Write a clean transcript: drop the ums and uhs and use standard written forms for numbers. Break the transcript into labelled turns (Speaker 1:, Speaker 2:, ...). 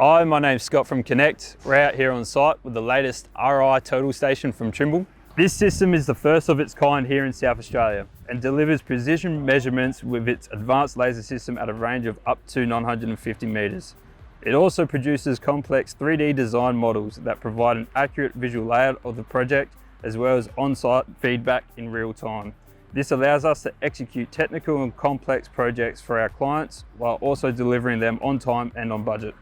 Speaker 1: Hi, my name's Scott from Connekt. We're out here on site with the latest Ri Total Station from Trimble. This system is the first of its kind here in South Australia and delivers precision measurements with its advanced laser system at a range of up to 950 metres. It also produces complex 3D design models that provide an accurate visual layout of the project as well as on-site feedback in real time. This allows us to execute technical and complex projects for our clients while also delivering them on time and on budget.